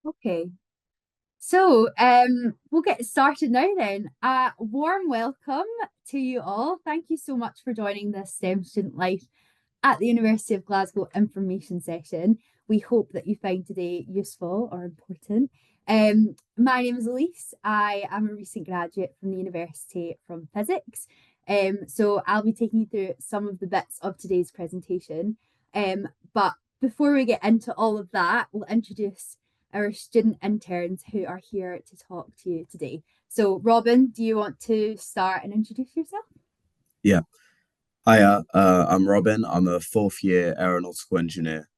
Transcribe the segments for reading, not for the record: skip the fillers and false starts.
Okay, so we'll get started now then. A warm welcome to you all. Thank you so much for joining this STEM Student Life at the University of Glasgow information session. We hope that you find today useful or important. My name is Elise. I am a recent graduate from the university from physics. So I'll be taking you through some of the bits of today's presentation. But before we get into all of that, we'll introduce our student interns who are here to talk to you today. So, Robin, do you want to start and introduce yourself? Yeah. Hiya, I'm Robin. I'm a fourth year aeronautical engineer.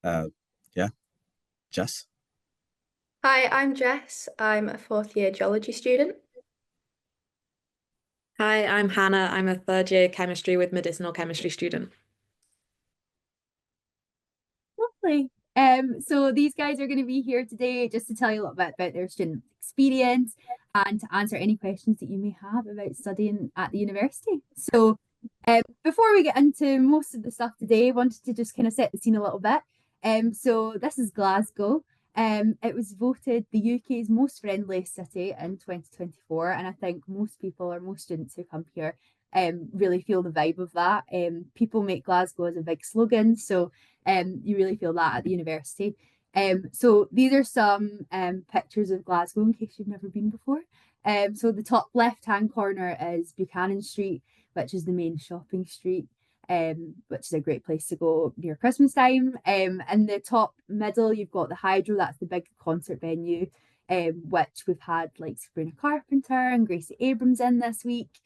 Uh, yeah, Jess. Hi, I'm Jess. I'm a fourth year geology student. Hi, I'm Hannah. I'm a third year chemistry with medicinal chemistry student. Lovely. So these guys are going to be here today just to tell you a little bit about their student experience and to answer any questions that you may have about studying at the university. So, before we get into most of the stuff today, I wanted to just kind of set the scene a little bit. So this is Glasgow. It was voted the UK's most friendly city in 2024, and I think most people or most students who come here really feel the vibe of that. People make Glasgow as a big slogan, so you really feel that at the university. So these are some pictures of Glasgow in case you've never been before. So the top left-hand corner is Buchanan Street, which is the main shopping street, which is a great place to go near Christmas time. In the top middle, you've got the Hydro, that's the big concert venue, which we've had like Sabrina Carpenter and Gracie Abrams in this week.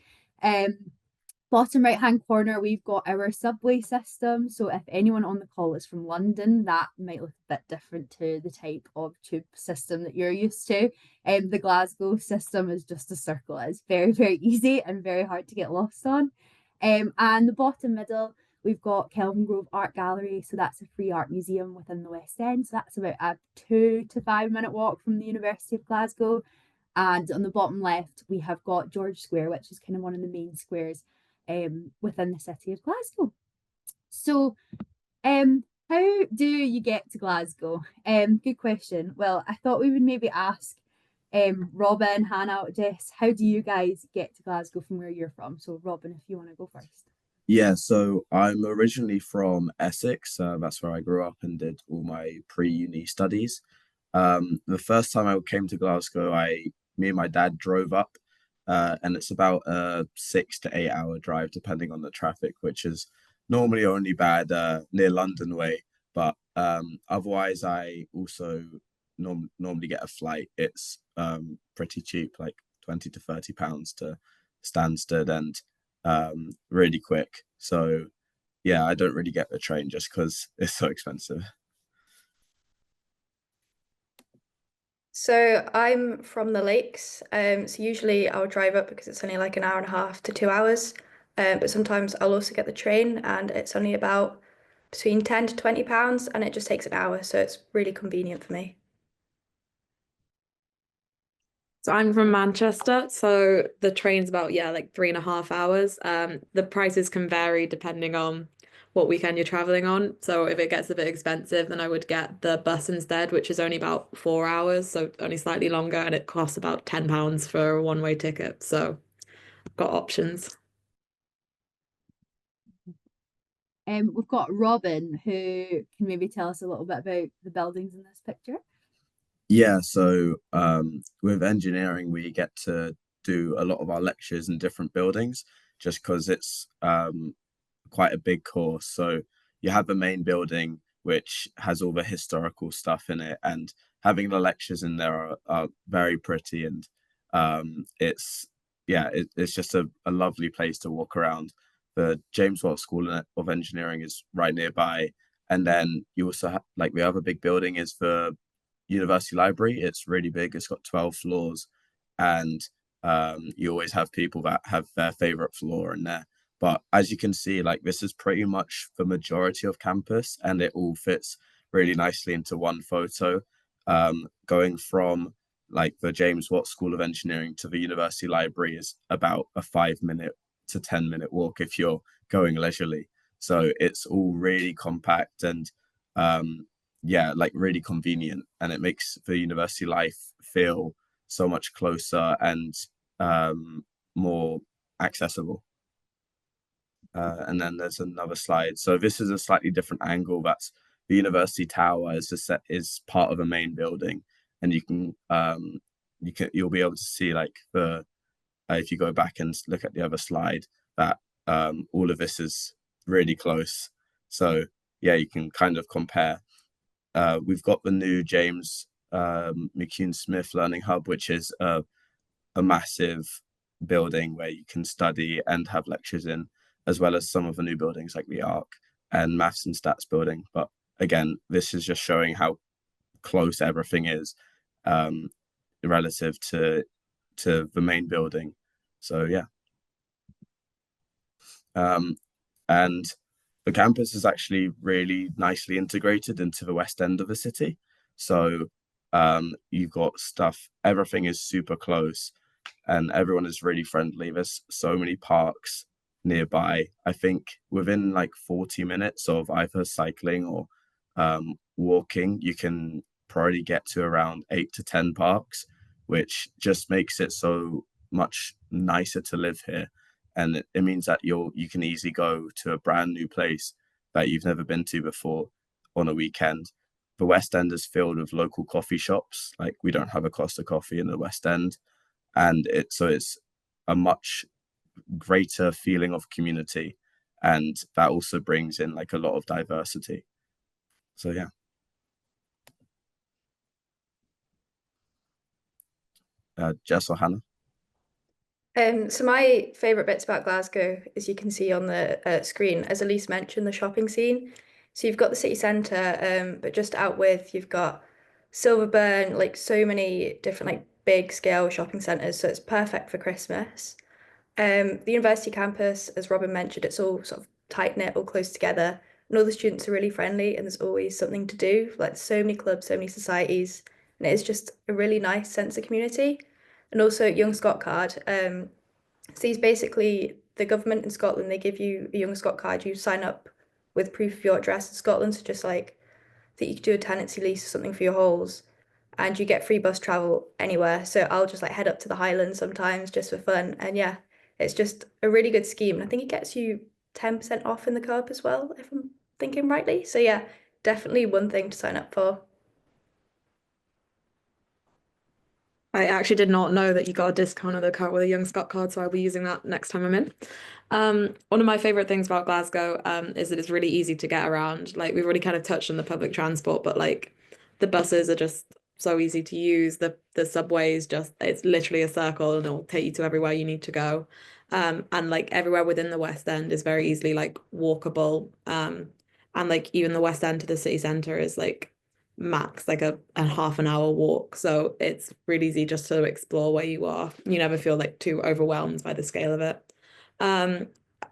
Bottom right hand corner, we've got our subway system. So if anyone on the call is from London, that might look a bit different to the type of tube system that you're used to. The Glasgow system is just a circle. It's very, very easy and very hard to get lost on. And the bottom middle, we've got Kelvin Grove Art Gallery. So that's a free art museum within the West End. So that's about a 2 to 5 minute walk from the University of Glasgow. And on the bottom left, we have got George Square, which is kind of one of the main squares within the city of Glasgow. So, how do you get to Glasgow? Good question. Well, I thought we would maybe ask Robin, Hannah, Jess, how do you guys get to Glasgow from where you're from? So, Robin, if you want to go first. Yeah, so I'm originally from Essex. That's where I grew up and did all my pre-uni studies. The first time I came to Glasgow, me and my dad drove up, and it's about a 6 to 8 hour drive, depending on the traffic, which is normally only bad near London way. But otherwise, I also normally get a flight. It's pretty cheap, like 20 to 30 pounds to Stansted, and really quick. So yeah, I don't really get the train just because it's so expensive. So I'm from the lakes. So usually I'll drive up because it's only like an hour and a half to 2 hours. But sometimes I'll also get the train and it's only about between 10 to 20 pounds and it just takes an hour. So it's really convenient for me. So I'm from Manchester, so the train's about, yeah, like 3.5 hours. The prices can vary depending on what weekend you're traveling on. So if it gets a bit expensive, then I would get the bus instead, which is only about 4 hours, so only slightly longer, and it costs about £10 for a one-way ticket. So I've got options. We've got Robin, who can maybe tell us a little bit about the buildings in this picture. Yeah, so with engineering, we get to do a lot of our lectures in different buildings just because it's quite a big course. So you have the main building, which has all the historical stuff in it, and having the lectures in there are very pretty. And it's just a lovely place to walk around. The James Watt School of Engineering is right nearby. And then you also have, like, the other big building is the University Library. It's really big. It's got 12 floors, and you always have people that have their favorite floor in there. But as you can see, like, this is pretty much the majority of campus, and it all fits really nicely into one photo. Going from like the James Watt School of Engineering to the University Library is about a 5 minute to 10 minute walk if you're going leisurely. So it's all really compact, and yeah, like really convenient, and it makes the university life feel so much closer and more accessible. And then there's another slide. So this is a slightly different angle. That's the university tower is is part of a main building, and you'll be able to see like the if you go back and look at the other slide that all of this is really close. So yeah, you can kind of compare. We've got the new James McCune Smith Learning Hub, which is a massive building where you can study and have lectures in, as well as some of the new buildings like the Arc and Maths and Stats building. But again, this is just showing how close everything is um, relative to the main building. So yeah, and the campus is actually really nicely integrated into the west end of the city. So you've got stuff, everything is super close and everyone is really friendly. There's so many parks nearby. I think within like 40 minutes of either cycling or walking, you can probably get to around 8 to 10 parks, which just makes it so much nicer to live here. And it means that you can easily go to a brand new place that you've never been to before on a weekend. The West End is filled with local coffee shops. Like we don't have a Costa Coffee in the West End, and it's a much greater feeling of community, and that also brings in like a lot of diversity. So yeah. Jess or Hannah? So my favourite bits about Glasgow, as you can see on the screen, as Elise mentioned, the shopping scene. So you've got the city centre, but just out with you've got Silverburn, like so many different like big scale shopping centres. So it's perfect for Christmas. The university campus, as Robin mentioned, it's all sort of tight knit, all close together, and all the students are really friendly, and there's always something to do. Like so many clubs, so many societies, and it is just a really nice sense of community. And also Young Scot card. So these basically the government in Scotland they give you a Young Scot card. You sign up with proof of your address in Scotland, so just like that you could do a tenancy lease or something for your halls, and you get free bus travel anywhere. So I'll just like head up to the Highlands sometimes just for fun. And yeah, it's just a really good scheme. And I think it gets you 10% off in the co-op as well, if I'm thinking rightly. So yeah, definitely one thing to sign up for. I actually did not know that you got a discount on the card with a Young Scot card, so I'll be using that next time I'm in. One of my favorite things about Glasgow, is that it's really easy to get around. Like we've already kind of touched on the public transport, but like the buses are just so easy to use. The subway is just it's literally a circle and it'll take you to everywhere you need to go. And like everywhere within the West End is very easily like walkable. And like even the West End to the city centre is like max like a half an hour walk. So it's really easy just to explore where you are. You never feel like too overwhelmed by the scale of it. Um,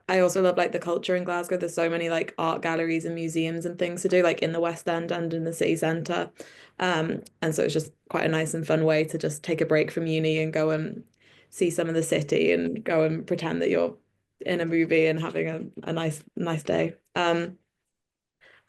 I also love like the culture in Glasgow. There's so many like art galleries and museums and things to do, like in the West End and in the city centre. And so it's just quite a nice and fun way to just take a break from uni and go and see some of the city and go and pretend that you're in a movie and having a nice day.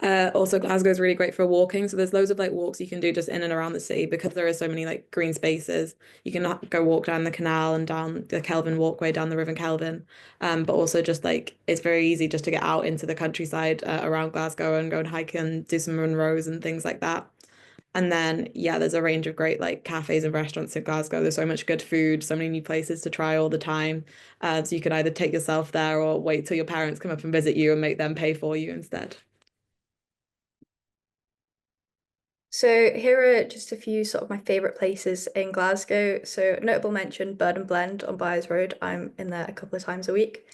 Also, Glasgow is really great for walking. So there's loads of like walks you can do just in and around the city because there are so many like green spaces. You can go walk down the canal and down the Kelvin walkway down the River Kelvin. But also just like it's very easy just to get out into the countryside around Glasgow and go and hike and do some run rows and things like that. And then yeah, there's a range of great like cafes and restaurants in Glasgow. There's so much good food, so many new places to try all the time. So you can either take yourself there or wait till your parents come up and visit you and make them pay for you instead. So here are just a few sort of my favorite places in Glasgow. So notable mention, Bird and Blend on Byres Road. I'm in there a couple of times a week.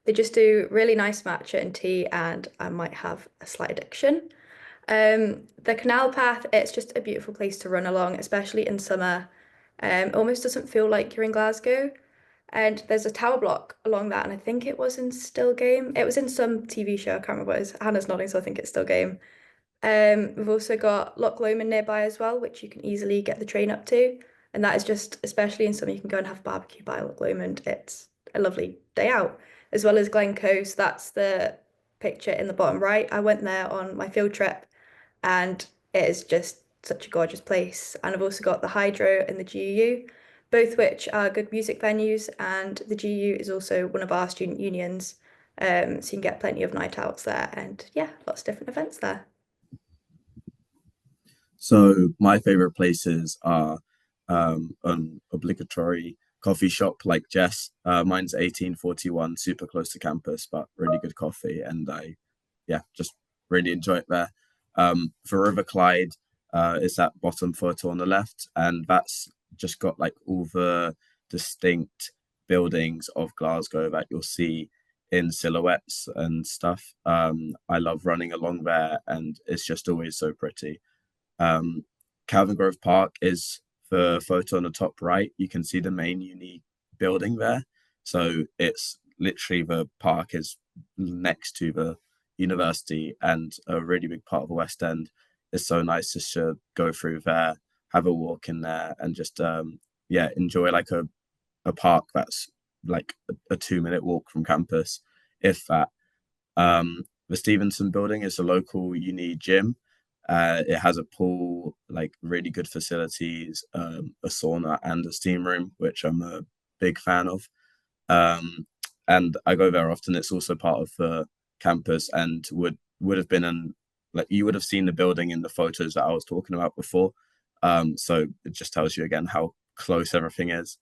They just do really nice matcha and tea, and I might have a slight addiction. The canal path, it's just a beautiful place to run along, especially in summer. It almost doesn't feel like you're in Glasgow. And there's a tower block along that, and I think it was in Still Game. It was in some TV show, I can't remember what it is. Hannah's nodding, so I think it's Still Game. We've also got Loch Lomond nearby as well, which you can easily get the train up to. And that is just, especially in summer, you can go and have barbecue by Loch Lomond. It's a lovely day out, as well as Glencoe. That's the picture in the bottom right. I went there on my field trip, and it is just such a gorgeous place. And I've also got the Hydro and the GU, both which are good music venues. And the GU is also one of our student unions. So you can get plenty of night outs there and yeah, lots of different events there. So my favorite places are an obligatory coffee shop like Jess. Mine's 1841, super close to campus, but really good coffee, and yeah, just really enjoy it there. For River Clyde, it's that bottom photo on the left, and that's just got like all the distinct buildings of Glasgow that you'll see in silhouettes and stuff. I love running along there, and it's just always so pretty. um, Calvin Grove Park is the photo on the top right. You can see the main uni building there. So it's literally the park is next to the university and a really big part of the West End. It's so nice just to go through there, have a walk in there, and just yeah, enjoy like a park that's like a 2 minute walk from campus, if that. The Stevenson building is a local uni gym. It has a pool, like really good facilities, a sauna and a steam room, which I'm a big fan of. Um, and I go there often. It's also part of the campus and would have been an like you would have seen the building in the photos that I was talking about before. So it just tells you again how close everything is.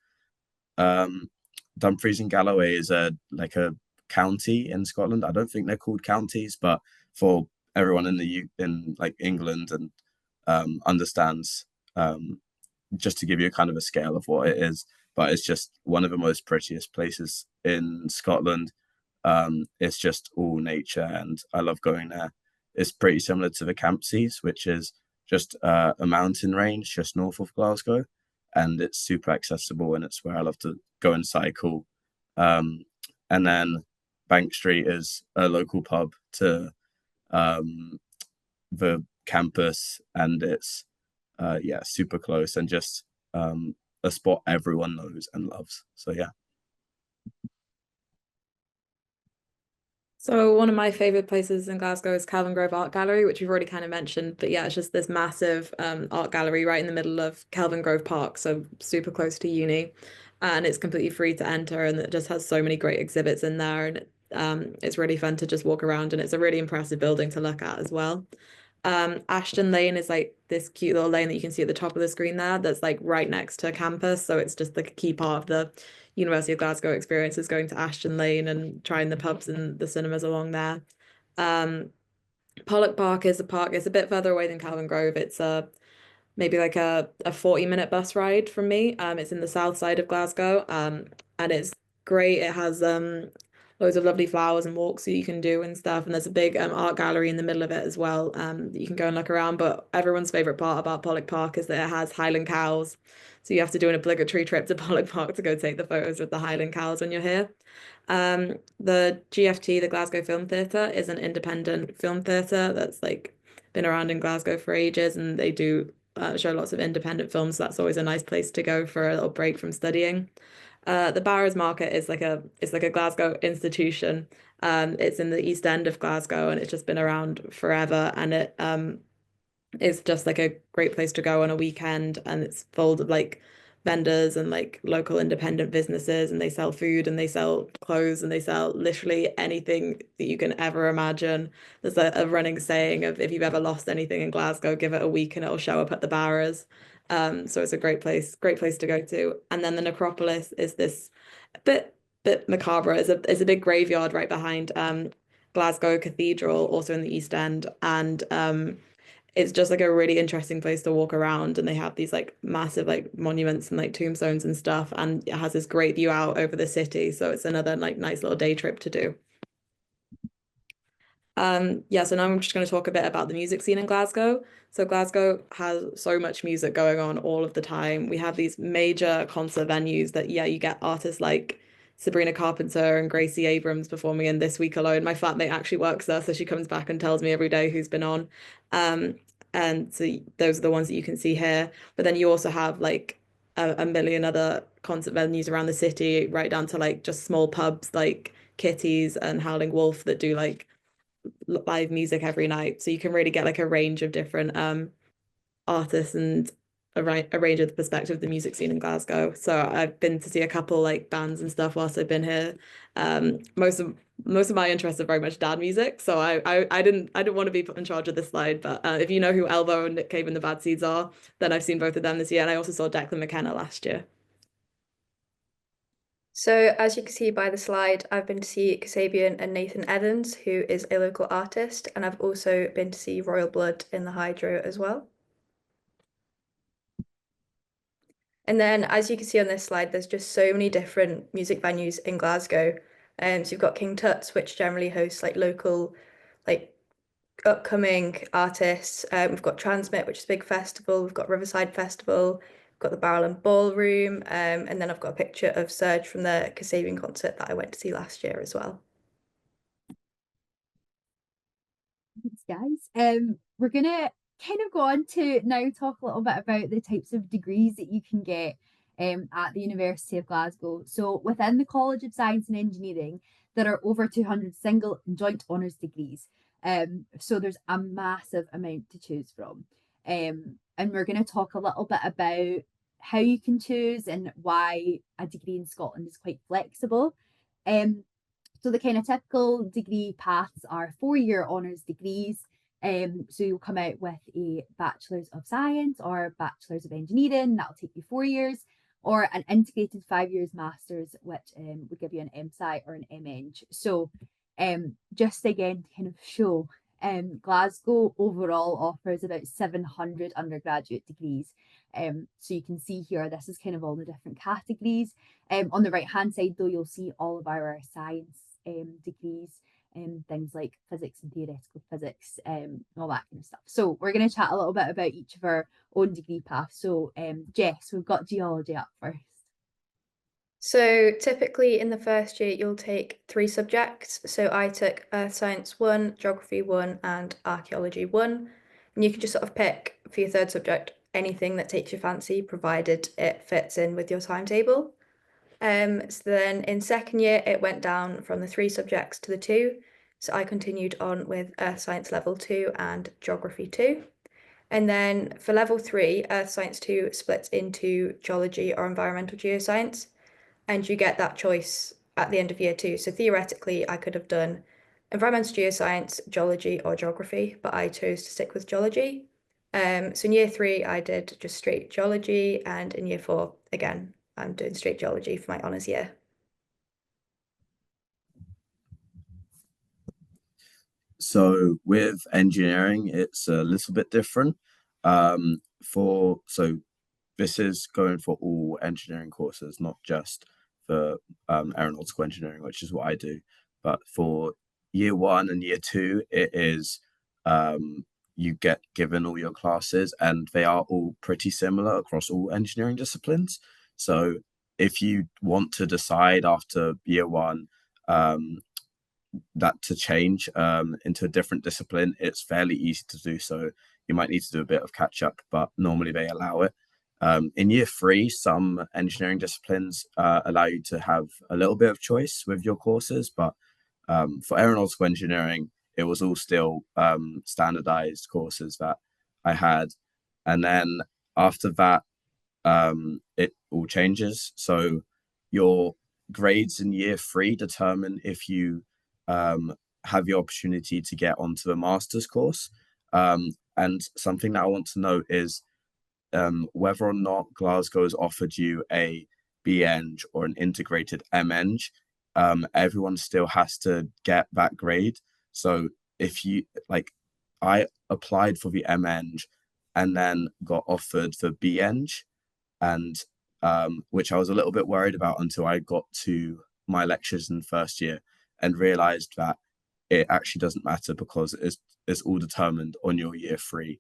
Um, Dumfries and Galloway is a like a county in Scotland. I don't think they're called counties, but for everyone in in like England and understands, just to give you kind of a scale of what it is. But it's just one of the most prettiest places in Scotland. It's just all nature, and I love going there. It's pretty similar to the Campsies, which is just a mountain range just north of Glasgow, and it's super accessible, and it's where I love to go and cycle. Um, and then Bank Street is a local pub to um, the campus, and it's yeah, super close and just a spot everyone knows and loves. So yeah. So one of my favorite places in Glasgow is Calvin Grove Art Gallery, which you've already kind of mentioned. But yeah, it's just this massive art gallery right in the middle of Calvin Grove Park, so super close to uni. And it's completely free to enter, and it just has so many great exhibits in there. And it's really fun to just walk around, and it's a really impressive building to look at as well. Ashton Lane is like this cute little lane that you can see at the top of the screen there that's like right next to campus. So it's just like a key part of the University of Glasgow experience is going to Ashton Lane and trying the pubs and the cinemas along there. Um, Pollock Park is a park, it's a bit further away than Calvin Grove. It's maybe like a 40-minute bus ride from me. It's in the south side of Glasgow. And it's great. It has loads of lovely flowers and walks that you can do and stuff. And there's a big art gallery in the middle of it as well, that you can go and look around. But everyone's favorite part about Pollock Park is that it has Highland cows. So you have to do an obligatory trip to Pollock Park to go take the photos with the Highland cows when you're here. The GFT, the Glasgow Film Theatre, is an independent film theatre that's like been around in Glasgow for ages, and they do show lots of independent films. So that's always a nice place to go for a little break from studying. The Barrows Market is like a Glasgow institution. It's in the East End of Glasgow, and it's just been around forever. And it's just like a great place to go on a weekend, and it's full of like vendors and like local independent businesses, and they sell food and they sell clothes and they sell literally anything that you can ever imagine. There's a running saying of if you've ever lost anything in Glasgow, give it a week and it'll show up at the Barrows. So it's a great place to go to. And then the necropolis is this bit macabre. It's a big graveyard right behind Glasgow Cathedral, also in the East End, and it's just like a really interesting place to walk around, and they have these like massive like monuments and like tombstones and stuff, and it has this great view out over the city, so it's another like nice little day trip to do. Yeah, so now I'm just going to talk a bit about the music scene in Glasgow. So Glasgow has so much music going on all of the time. We have these major concert venues that, yeah, you get artists like Sabrina Carpenter and Gracie Abrams performing in this week alone. My flatmate actually works there, so she comes back and tells me every day who's been on. Um, and so those are the ones that you can see here. But then you also have like a million other concert venues around the city, right down to like just small pubs like Kitty's and Howling Wolf that do like live music every night. So you can really get like a range of different artists and a range of the perspective of the music scene in Glasgow. So I've been to see a couple like bands and stuff whilst I've been here. Most of my interests are very much dad music. So I didn't want to be put in charge of this slide, but if you know who Elbow and Nick Cave and the Bad Seeds are, then I've seen both of them this year, and I also saw Declan McKenna last year. So as you can see by the slide, I've been to see Kasabian and Nathan Evans, who is a local artist, and I've also been to see Royal Blood in the Hydro as well. And then as you can see on this slide, there's just so many different music venues in Glasgow. So you've got King Tut's, which generally hosts like local, like upcoming artists. We've got Transmit, which is a big festival. We've got Riverside Festival. We've got the Barrel and Ballroom. And then I've got a picture of Serge from the Kasabian concert that I went to see last year as well. Thanks, guys. We're gonna kind of go on to now talk a little bit about the types of degrees that you can get at the University of Glasgow. So within the College of Science and Engineering, there are over 200 single and joint honours degrees. So there's a massive amount to choose from. And we're going to talk a little bit about how you can choose and why a degree in Scotland is quite flexible. So the kind of typical degree paths are 4-year honours degrees. So you'll come out with a Bachelor's of Science or Bachelor's of Engineering. That'll take you 4 years, or an integrated 5 years Masters, which would give you an MSci or an MEng. So just again to kind of show, Glasgow overall offers about 700 undergraduate degrees. So you can see here, this is kind of all the different categories. On the right hand side though, you'll see all of our science degrees, things like physics and theoretical physics, all that kind of stuff. So we're going to chat a little bit about each of our own degree paths. So Jess, we've got geology up first. So typically in the first year, you'll take 3 subjects. So I took Earth Science 1, Geography 1, and Archaeology 1. And you can just sort of pick for your third subject anything that takes your fancy, provided it fits in with your timetable. So then in second year, it went down from the 3 subjects to the 2. So I continued on with Earth Science Level 2 and Geography 2. And then for Level 3, Earth Science 2 splits into Geology or Environmental Geoscience. And you get that choice at the end of year 2. So theoretically, I could have done Environmental Geoscience, Geology, or Geography, but I chose to stick with Geology. So in year 3, I did just straight Geology, and in year 4, again, I'm doing straight Geology for my honours year. So with engineering, it's a little bit different. So this is going for all engineering courses, not just for aeronautical engineering, which is what I do. But for year 1 and year 2, it is you get given all your classes, and they are all pretty similar across all engineering disciplines. So if you want to decide after year 1 that to change into a different discipline, it's fairly easy to do so. You might need to do a bit of catch up, but normally they allow it. In year 3, some engineering disciplines allow you to have a little bit of choice with your courses, but for aeronautical engineering, it was all still standardized courses that I had. And then after that, it all changes. So your grades in year 3 determine if you have the opportunity to get onto the master's course. And something that I want to note is whether or not Glasgow has offered you a BEng or an integrated MEng, everyone still has to get that grade. So if you like, I applied for the MEng and then got offered the BEng, and which I was a little bit worried about until I got to my lectures in the first year and realized that it actually doesn't matter, because it's all determined on your year 3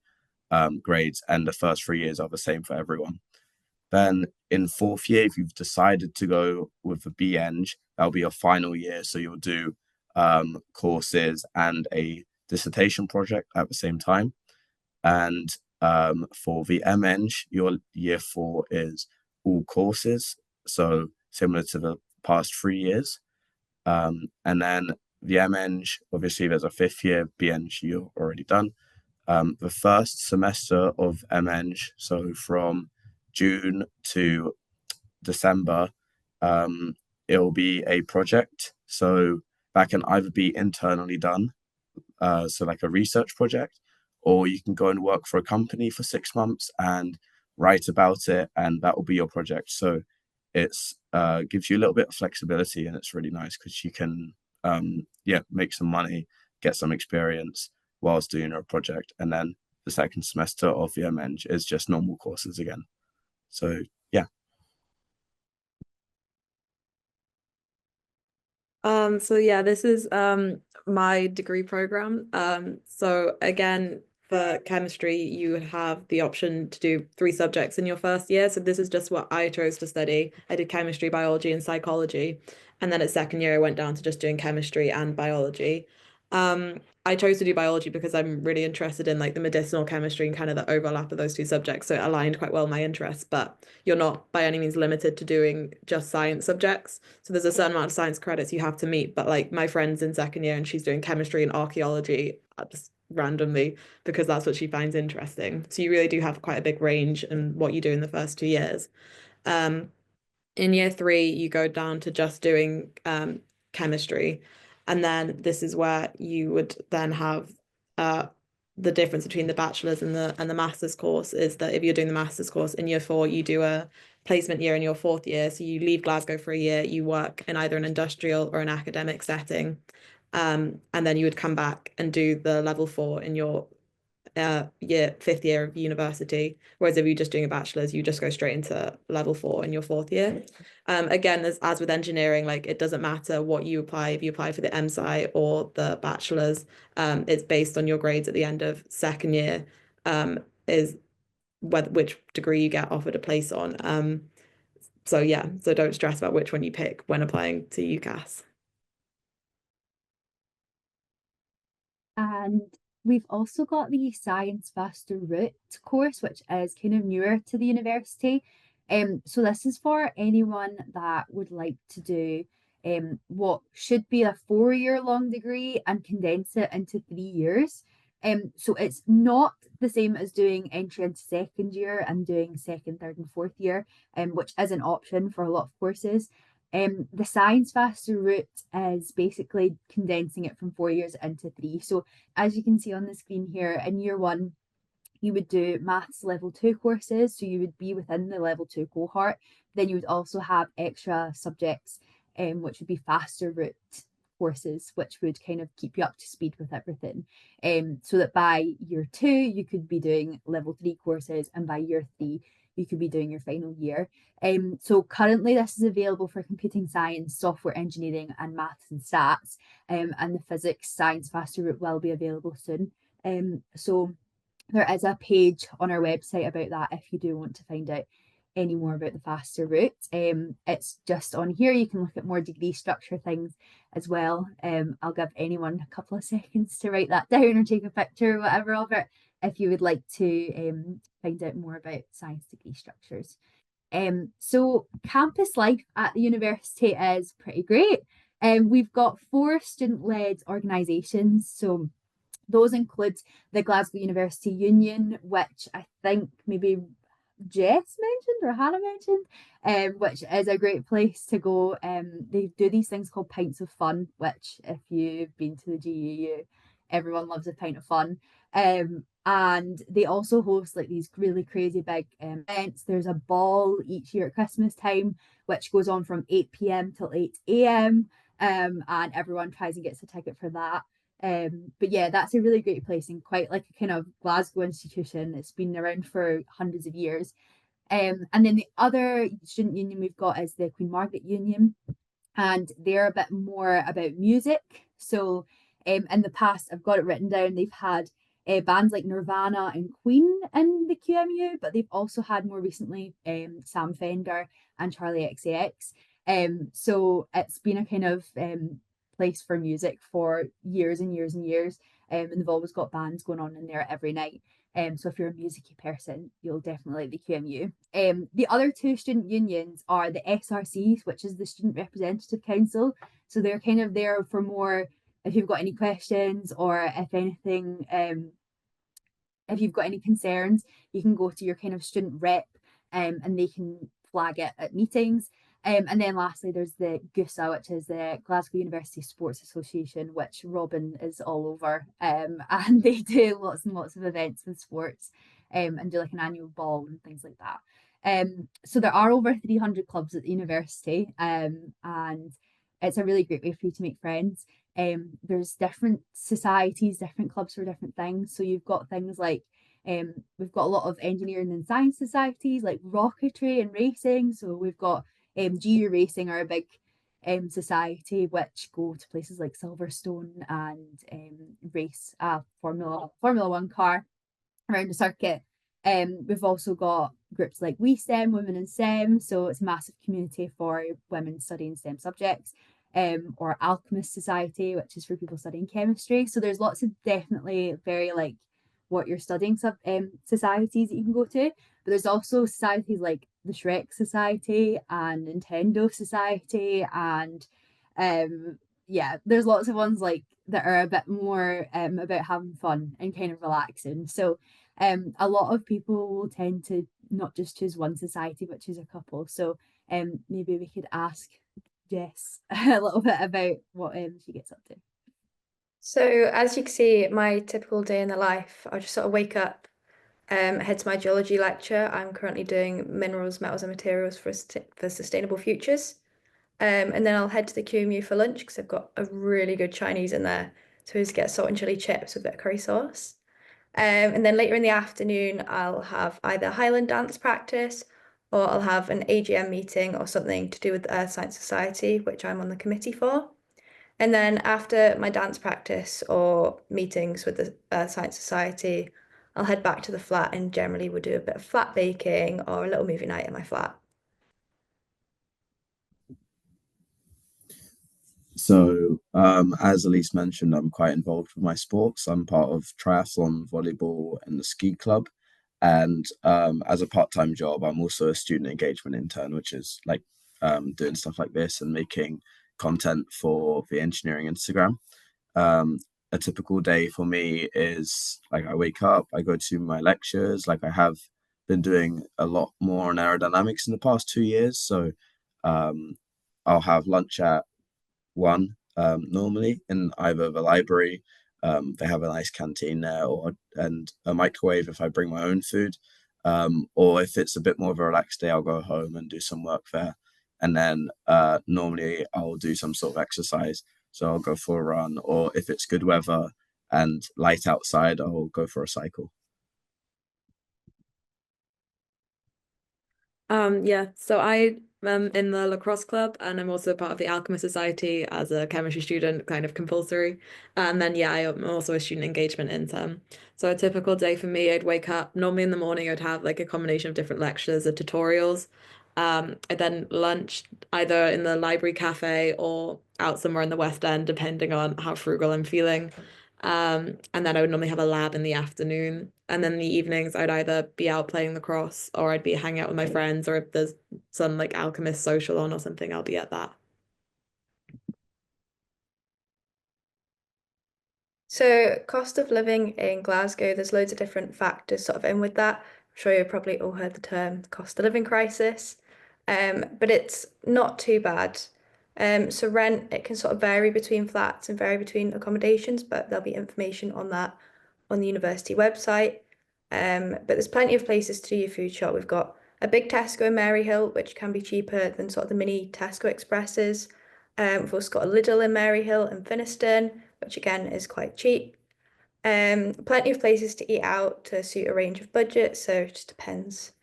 grades, and the first 3 years are the same for everyone. Then in 4th year, if you've decided to go with the BEng, that'll be your final year. So you'll do courses and a dissertation project at the same time. And for the MEng, your year 4 is all courses, so similar to the past 3 years. And then the MEng, obviously there's a 5th year, BEng you're already done. The first semester of MEng, so from June to December, it'll be a project. So that can either be internally done, so like a research project, or you can go and work for a company for 6 months and write about it, and that will be your project. So it's gives you a little bit of flexibility, and it's really nice because you can yeah, make some money, get some experience whilst doing a project, and then the second semester of the MEng is just normal courses again. So yeah. So yeah, this is my degree program. So again, for chemistry, you have the option to do 3 subjects in your first year. So this is just what I chose to study. I did chemistry, biology, and psychology. And then at second year, I went down to just doing chemistry and biology. I chose to do biology because I'm really interested in like the medicinal chemistry and kind of the overlap of those 2 subjects. So it aligned quite well with my interests, but you're not by any means limited to doing just science subjects. So there's a certain amount of science credits you have to meet. But like my friend's in second year and she's doing chemistry and archaeology just randomly because that's what she finds interesting. So you really do have quite a big range in what you do in the first 2 years. Um, in year 3, you go down to just doing chemistry. And then this is where you would then have uh, the difference between the bachelor's and the master's course is that if you're doing the master's course in year 4, you do a placement year in your 4th year. So you leave Glasgow for a year, you work in either an industrial or an academic setting. And then you would come back and do the level 4 in your 5th year of university. Whereas if you're just doing a bachelor's, you just go straight into level 4 in your 4th year. Again, as with engineering, like it doesn't matter what you apply. If you apply for the MSci or the bachelor's, it's based on your grades at the end of second year, is which degree you get offered a place on. So yeah, so don't stress about which one you pick when applying to UCAS. And we've also got the Science Faster Route course, which is kind of newer to the university. So this is for anyone that would like to do what should be a 4 year long degree and condense it into 3 years. So it's not the same as doing entry into second year and doing second, third, and fourth year, which is an option for a lot of courses. The Science Faster route is basically condensing it from 4 years into 3. So as you can see on the screen here, in year 1, you would do maths level 2 courses, so you would be within the level 2 cohort. Then you would also have extra subjects, which would be faster route courses, which would kind of keep you up to speed with everything. So that by year 2, you could be doing level 3 courses, and by year 3, you could be doing your final year. So currently this is available for computing science, software engineering, and maths and stats. And the physics science faster route will be available soon. So there is a page on our website about that if you do want to find out any more about the faster route. It's just on here. You can look at more degree structure things as well. I'll give anyone a couple of seconds to write that down or take a picture or whatever of it if you would like to find out more about science degree structures. So campus life at the university is pretty great. We've got 4 student-led organisations. So those include the Glasgow University Union, which I think maybe Jess mentioned or Hannah mentioned, which is a great place to go. They do these things called pints of fun, which if you've been to the GUU, everyone loves a pint of fun. And they also host like these really crazy big events. There's a ball each year at Christmas time, which goes on from 8 p.m. till 8 a.m. And everyone tries and gets a ticket for that. But yeah, that's a really great place and quite like a kind of Glasgow institution. It's been around for hundreds of years. And then the other student union we've got is the Queen Margaret Union, and they're a bit more about music. So in the past, I've got it written down, they've had bands like Nirvana and Queen in the QMU, but they've also had more recently Sam Fender and Charlie XCX. So it's been a kind of place for music for years and years and years. And they've always got bands going on in there every night. So if you're a musicy person, you'll definitely like the QMU. The other 2 student unions are the SRCs, which is the Student Representative Council. So they're kind of there for more if you've got any questions or if anything if you've got any concerns, you can go to your kind of student rep, and they can flag it at meetings. And then lastly, there's the GUSA, which is the Glasgow University Sports Association, which Robin is all over. And they do lots and lots of events with sports, and do like an annual ball and things like that. So there are over 300 clubs at the university, and it's a really great way for you to make friends. There's different societies, different clubs for different things. So you've got things like we've got a lot of engineering and science societies like rocketry and racing. So we've got GU Racing are a big society which go to places like Silverstone and race a Formula One car around the circuit. We've also got groups like We STEM, Women in STEM, so it's a massive community for women studying STEM subjects. Or Alchemist Society, which is for people studying chemistry. So there's lots of definitely very like what you're studying societies that you can go to. But there's also societies like the Shrek Society and Nintendo Society, and yeah, there's lots of ones like that are a bit more about having fun and kind of relaxing. So a lot of people will tend to not just choose one society but choose a couple. So maybe we could ask Jess a little bit about what she gets up to. So as you can see, my typical day in the life, I just sort of wake up, head to my geology lecture. I'm currently doing minerals, metals, and materials for sustainable futures. And then I'll head to the QMU for lunch because I've got a really good Chinese in there. So I just get salt and chili chips with a bit of curry sauce. And then later in the afternoon, I'll have either Highland dance practice or I'll have an AGM meeting or something to do with the Earth Science Society, which I'm on the committee for. And then after my dance practice or meetings with the Earth Science Society, I'll head back to the flat and generally we'll do a bit of flat baking or a little movie night in my flat. So, as Elise mentioned, I'm quite involved with my sports. I'm part of triathlon, volleyball, and the ski club. And as a part-time job, I'm also a student engagement intern, which is like doing stuff like this and making content for the engineering Instagram. Um, a typical day for me is like I wake up, I go to my lectures. Like I have been doing a lot more on aerodynamics in the past 2 years. So um, I'll have lunch at one normally in either the library. They have a nice canteen there, or and a microwave if I bring my own food. Or if it's a bit more of a relaxed day, I'll go home and do some work there. And then normally I'll do some sort of exercise. So I'll go for a run, or if it's good weather and light outside, I'll go for a cycle. Yeah, so I am in the lacrosse club and I'm also part of the Alchemist Society as a chemistry student, kind of compulsory. And then yeah, I'm also a student engagement intern. So a typical day for me, I'd wake up, normally in the morning I'd have like a combination of different lectures or tutorials. I'd then lunch either in the library cafe or out somewhere in the West End, depending on how frugal I'm feeling. And then I would normally have a lab in the afternoon. And then in the evenings, I'd either be out playing lacrosse or I'd be hanging out with my friends, or if there's some like alchemist social on or something, I'll be at that. So cost of living in Glasgow, there's loads of different factors sort of in with that. I'm sure you've probably all heard the term cost of living crisis, but it's not too bad. So rent, it can sort of vary between flats and vary between accommodations, but there'll be information on that on the university website. But there's plenty of places to do your food shop. We've got a big Tesco in Maryhill, which can be cheaper than sort of the mini Tesco Expresses. We've also got a Lidl in Maryhill and Finniston, which again is quite cheap. Plenty of places to eat out to suit a range of budgets, so it just depends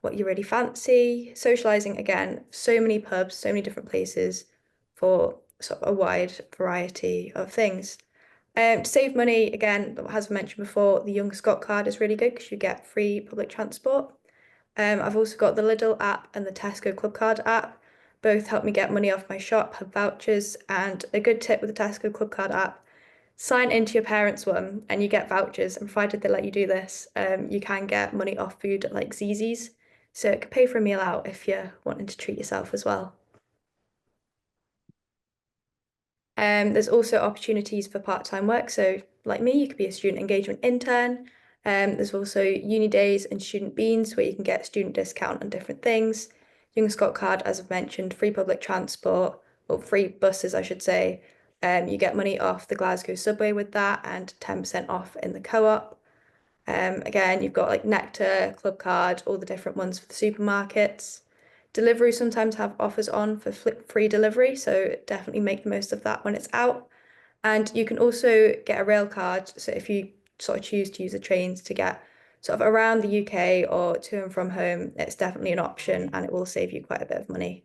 what you really fancy. Socializing, again, so many pubs, so many different places for sort of a wide variety of things. To save money, again, as I mentioned before, the Young Scot card is really good because you get free public transport. I've also got the Lidl app and the Tesco Club Card app. Both help me get money off my shop, have vouchers, and a good tip with the Tesco Club Card app, sign into your parents' one and you get vouchers, and provided they let you do this, you can get money off food at like Zzz's. So it could pay for a meal out if you're wanting to treat yourself as well. There's also opportunities for part-time work. So like me, you could be a student engagement intern. There's also uni days and student beans where you can get student discount on different things. Young Scot card, as I've mentioned, free public transport, or free buses, I should say. You get money off the Glasgow subway with that and 10% off in the co-op. Again, you've got like Nectar, Club Card, all the different ones for the supermarkets. Delivery sometimes have offers on for free delivery, so definitely make the most of that when it's out. And you can also get a rail card. So if you sort of choose to use the trains to get sort of around the UK or to and from home, it's definitely an option and it will save you quite a bit of money.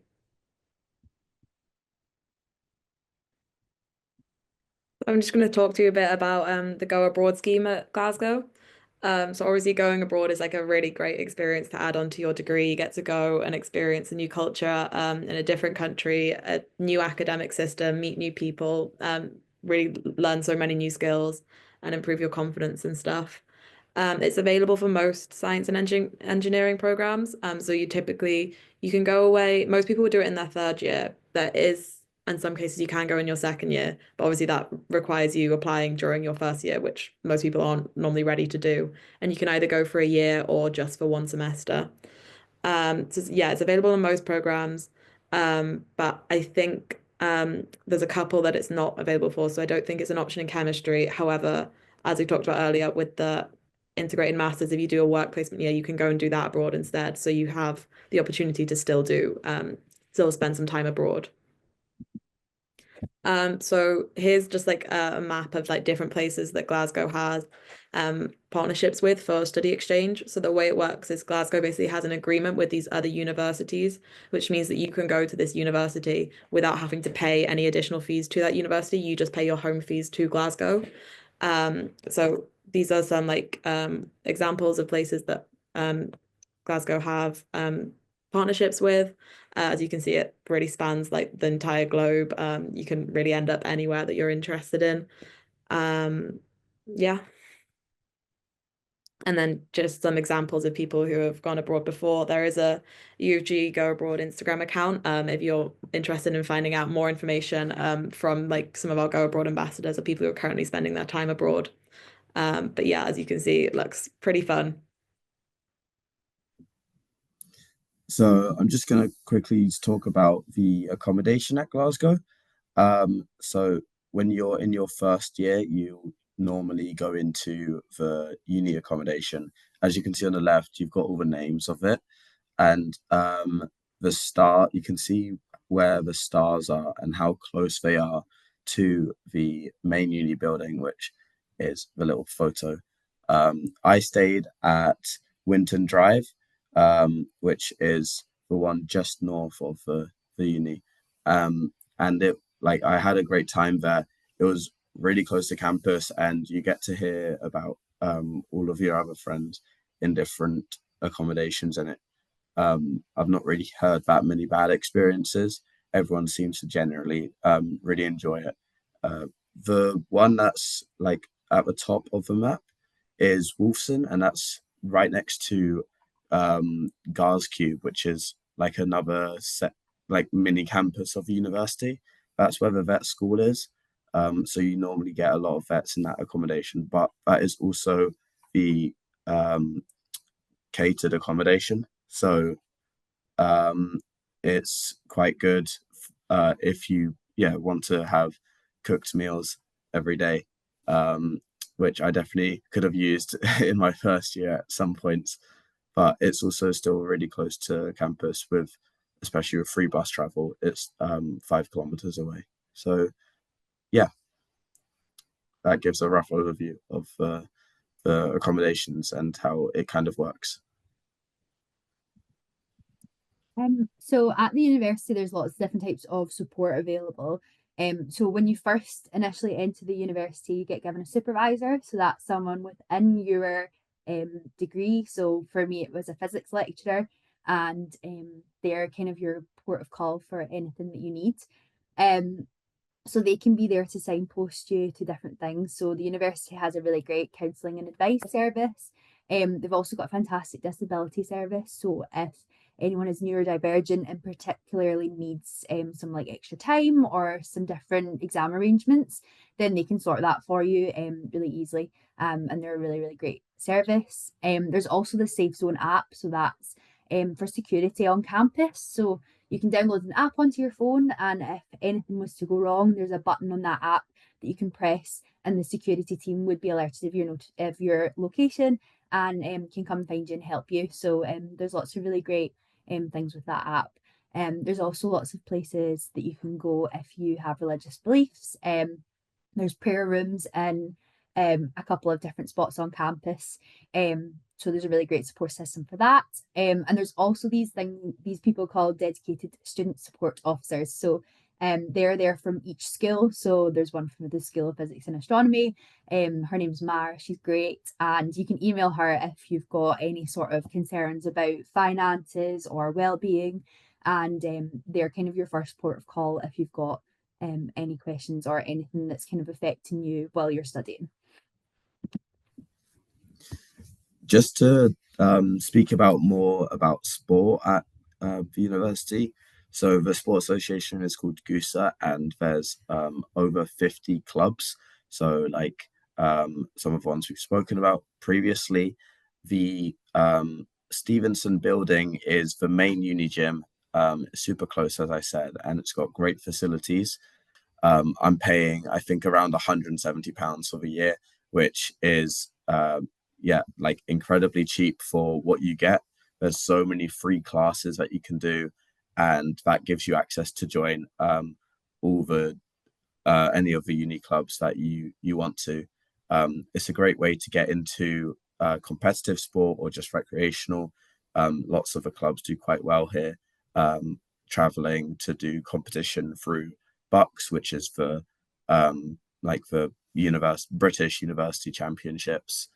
I'm just going to talk to you a bit about the Go Abroad scheme at Glasgow. So obviously going abroad is like a really great experience to add on to your degree. You get to go and experience a new culture in a different country, a new academic system, meet new people, really learn so many new skills and improve your confidence and stuff. It's available for most science and engineering programs. So you can go away. Most people would do it in their third year. There is, in some cases, you can go in your second year, but obviously that requires you applying during your first year, which most people aren't normally ready to do. And you can either go for a year or just for one semester. So yeah, it's available in most programs. But I think there's a couple that it's not available for. So I don't think it's an option in chemistry. However, as we talked about earlier with the integrated masters, if you do a work placement year, you can go and do that abroad instead. So you have the opportunity to still spend some time abroad. So here's just like a map of like different places that Glasgow has partnerships with for study exchange. So the way it works is Glasgow basically has an agreement with these other universities, which means that you can go to this university without having to pay any additional fees to that university. You just pay your home fees to Glasgow. So these are some like examples of places that Glasgow have partnerships with. As you can see, it really spans like the entire globe. You can really end up anywhere that you're interested in. Yeah. And then just some examples of people who have gone abroad before. There is a UG Go Abroad Instagram account. If you're interested in finding out more information from like some of our Go Abroad ambassadors or people who are currently spending their time abroad. But yeah, as you can see, it looks pretty fun. So I'm just going to quickly talk about the accommodation at Glasgow. So when you're in your first year, you normally go into the uni accommodation. As you can see on the left, you've got all the names of it, and the star, you can see where the stars are and how close they are to the main uni building, which is the little photo. I stayed at Winton Drive, which is the one just north of the uni. And it like I had a great time there. It was really close to campus, and you get to hear about all of your other friends in different accommodations in it. I've not really heard that many bad experiences. Everyone seems to generally really enjoy it. The one that's like at the top of the map is Wolfson, and that's right next to Gars Cube, which is like another set like mini campus of the university. That's where the vet school is. So you normally get a lot of vets in that accommodation, but that is also the catered accommodation. So um, it's quite good if you want to have cooked meals every day, which I definitely could have used in my first year at some points. But it's also still really close to campus with, especially with free bus travel. It's 5 kilometers away. So yeah, that gives a rough overview of the accommodations and how it kind of works. So at the university, there's lots of different types of support available. So when you first initially enter the university, you get given a supervisor. So that's someone within your degree. So for me, it was a physics lecturer, and they're kind of your port of call for anything that you need. Um, so they can be there to signpost you to different things. So the university has a really great counselling and advice service. They've also got a fantastic disability service. So if anyone is neurodivergent and particularly needs some like extra time or some different exam arrangements, then they can sort that for you really easily. And they're a really, really great service. There's also the Safe Zone app, so that's for security on campus. So you can download an app onto your phone, and if anything was to go wrong, there's a button on that app that you can press, and the security team would be alerted of your location and can come find you and help you. So there's lots of really great things with that app. There's also lots of places that you can go if you have religious beliefs. There's prayer rooms in a couple of different spots on campus. So there's a really great support system for that. And there's also these people called dedicated student support officers. So they're there from each school. So there's one from the School of Physics and Astronomy. Her name's Mara. She's great. And you can email her if you've got any sort of concerns about finances or well-being. And they're kind of your first port of call if you've got any questions or anything that's kind of affecting you while you're studying. Just to speak about more about sport at the university. So the sport association is called GUSA, and there's over 50 clubs. So like some of the ones we've spoken about previously. The Stevenson building is the main uni gym, super close, as I said, and it's got great facilities. I'm paying, I think, around £170 for the year, which is yeah, like incredibly cheap for what you get. There's so many free classes that you can do, and that gives you access to join all the any of the uni clubs that you want to. It's a great way to get into competitive sport or just recreational. Lots of the clubs do quite well here, traveling to do competition through Bucks, which is the like the British University Championships.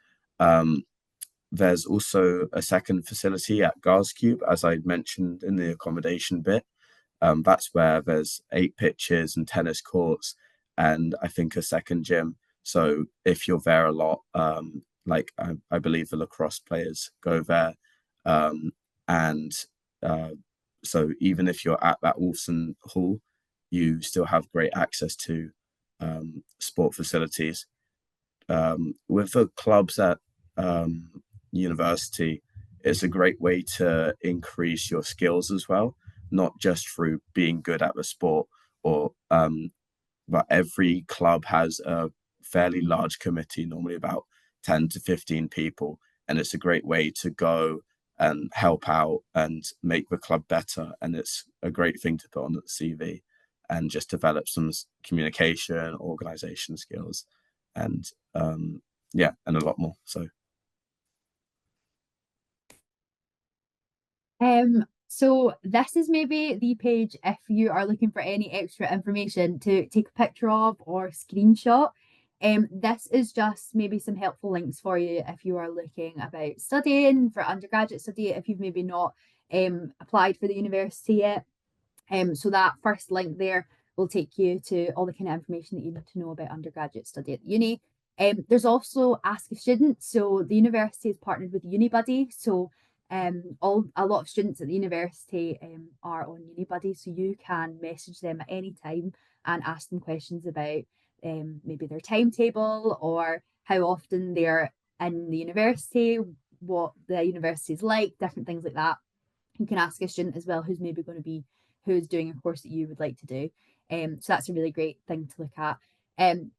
There's also a second facility at Glasgow, as I mentioned in the accommodation bit. That's where there's 8 pitches and tennis courts, and I think a second gym. So if you're there a lot, like I believe the lacrosse players go there, and so even if you're at that Wolfson Hall, you still have great access to sport facilities. With the clubs at university, it's a great way to increase your skills as well, not just through being good at the sport, or but every club has a fairly large committee, normally about 10 to 15 people, and it's a great way to go and help out and make the club better. And it's a great thing to put on the CV and just develop some communication, organization skills, and yeah, and a lot more. So so this is maybe the page if you are looking for any extra information to take a picture of or screenshot. This is just maybe some helpful links for you if you are looking about studying for undergraduate study, if you've maybe not applied for the university yet. So that first link there will take you to all the kind of information that you need to know about undergraduate study at the uni. There's also Ask a Student. So the university is partnered with UniBuddy. So a lot of students at the university are on UniBuddy, so you can message them at any time and ask them questions about maybe their timetable or how often they're in the university, what the university is like, different things like that. You can ask a student as well who's maybe going to be who's doing a course that you would like to do. So that's a really great thing to look at.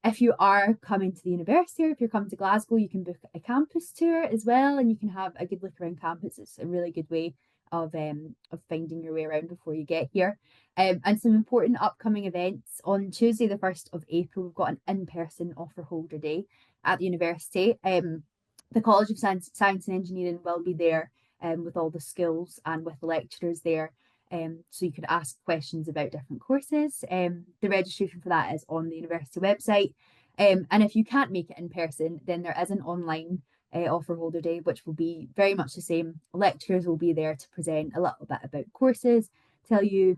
If you are coming to the university, or if you're coming to Glasgow, you can book a campus tour as well, and you can have a good look around campus. It's a really good way of finding your way around before you get here. And some important upcoming events. On Tuesday, the 1st of April, we've got an in-person offer holder day at the university. The College of Science and Engineering will be there with all the skills and with the lecturers there. So you could ask questions about different courses. The registration for that is on the university website. And if you can't make it in person, then there is an online offer holder day, which will be very much the same. Lecturers will be there to present a little bit about courses, tell you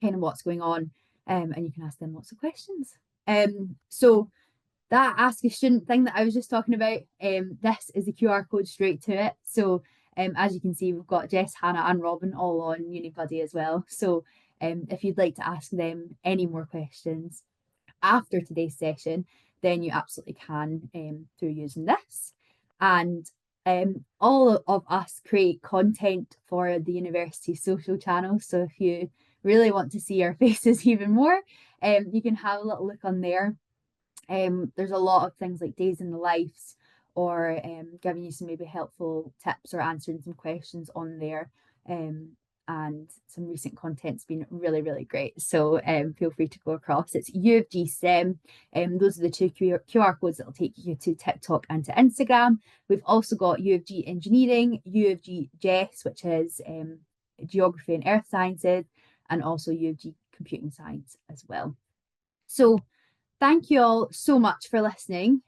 kind of what's going on, and you can ask them lots of questions. So that Ask a Student thing that I was just talking about, this is the QR code straight to it. So as you can see, we've got Jess, Hannah and Robin all on UniBuddy as well. So if you'd like to ask them any more questions after today's session, then you absolutely can through using this. And all of us create content for the university's social channels. So if you really want to see our faces even more, you can have a little look on there. There's a lot of things like days in the lives or giving you some maybe helpful tips or answering some questions on there. And some recent content's been really, really great. So feel free to go across. It's U of G STEM. Those are the two QR codes that will take you to TikTok and to Instagram. We've also got U of G Engineering, U of G Jess, which is Geography and Earth Sciences, and also U of G Computing Science as well. So thank you all so much for listening.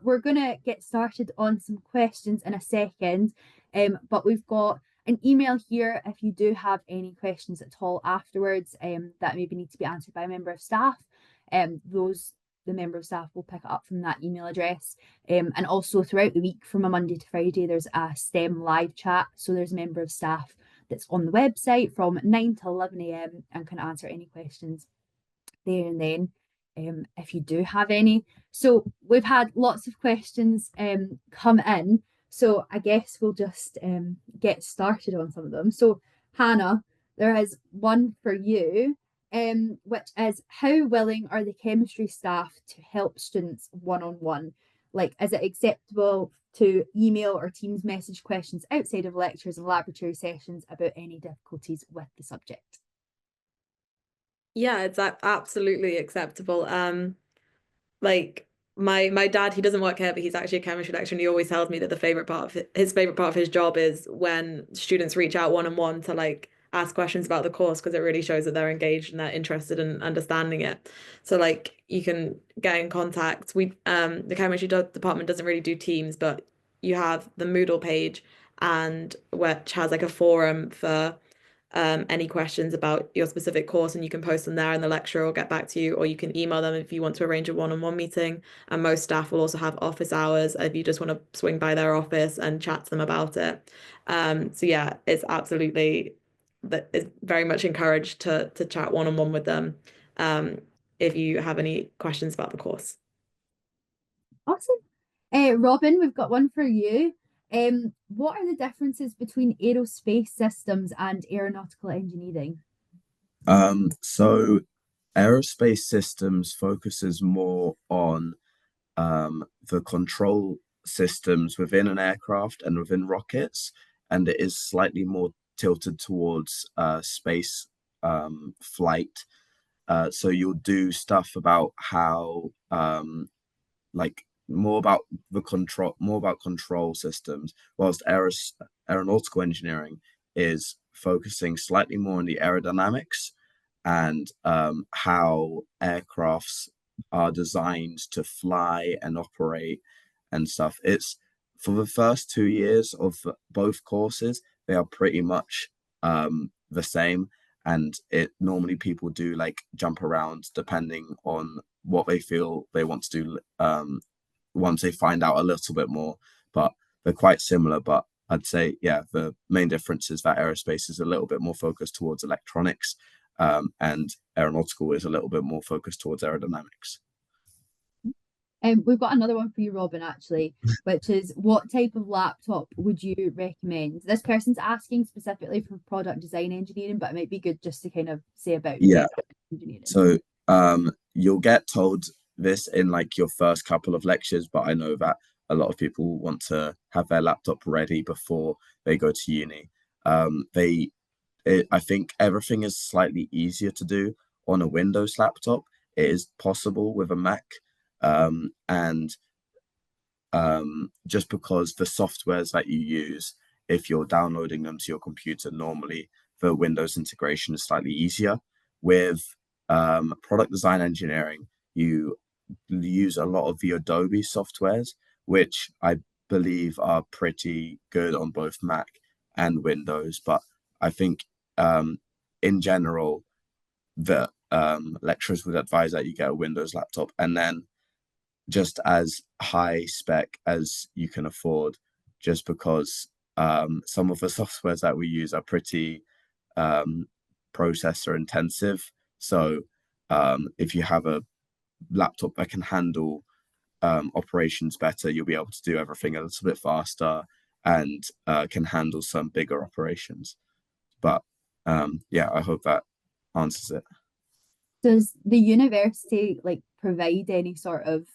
We're going to get started on some questions in a second, but we've got an email here if you do have any questions at all afterwards that maybe need to be answered by a member of staff. The member of staff will pick it up from that email address. And also throughout the week from a Monday to Friday, there's a STEM live chat. So there's a member of staff that's on the website from 9 to 11 a.m. and can answer any questions there and then. If you do have any. So we've had lots of questions come in. So I guess we'll just get started on some of them. So Hannah, there is one for you, which is how willing are the chemistry staff to help students one-on-one? Like, is it acceptable to email or Teams message questions outside of lectures and laboratory sessions about any difficulties with the subject? Yeah, it's absolutely acceptable. Like my dad, he doesn't work here, but he's actually a chemistry lecturer, and he always tells me that the favorite part of his favorite part of his job is when students reach out one-on-one to like ask questions about the course, because it really shows that they're engaged and they're interested in understanding it. So like you can get in contact. The chemistry department doesn't really do Teams, but you have the Moodle page, and which has like a forum for any questions about your specific course, and you can post them there and the lecturer will get back to you, or you can email them if you want to arrange a one-on-one meeting. And most staff will also have office hours if you just want to swing by their office and chat to them about it. So yeah, it's absolutely that it's very much encouraged to chat one-on-one with them if you have any questions about the course. Awesome. Robin, we've got one for you. What are the differences between aerospace systems and aeronautical engineering? So aerospace systems focuses more on the control systems within an aircraft and within rockets, and it is slightly more tilted towards space flight. So you'll do stuff about how like more about control systems, whilst aeronautical engineering is focusing slightly more on the aerodynamics and how aircrafts are designed to fly and operate and stuff. It's for the first 2 years of both courses, they are pretty much the same. And it normally people do like jump around depending on what they feel they want to do once they find out a little bit more. But they're quite similar. But I'd say, yeah, the main difference is that aerospace is a little bit more focused towards electronics, and aeronautical is a little bit more focused towards aerodynamics. We've got another one for you, Robin, actually, which is what type of laptop would you recommend? This person's asking specifically for product design engineering, but it might be good just to kind of say about Yeah. engineering. So you'll get told this in like your first couple of lectures, but I know that a lot of people want to have their laptop ready before they go to uni. I think everything is slightly easier to do on a Windows laptop. It is possible with a Mac, and just because the softwares that you use, if you're downloading them to your computer, normally the Windows integration is slightly easier. With product design engineering, you use a lot of the Adobe softwares, which I believe are pretty good on both Mac and Windows. But I think in general, the lecturers would advise that you get a Windows laptop, and then just as high spec as you can afford, just because some of the softwares that we use are pretty processor intensive. So if you have a laptop that can handle operations better, you'll be able to do everything a little bit faster and can handle some bigger operations. But yeah, I hope that answers it. Does the university like provide any sort of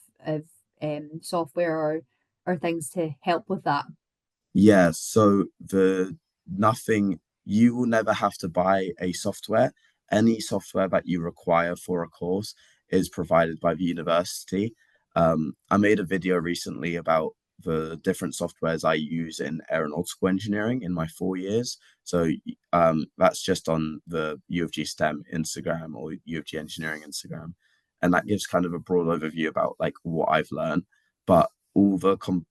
software or things to help with that? Yeah, so the nothing, you will never have to buy a software. Any software that you require for a course is provided by the university. I made a video recently about the different softwares I use in aeronautical engineering in my 4 years. So that's just on the U of G STEM Instagram or U of G Engineering Instagram. And that gives kind of a broad overview about like what I've learned. But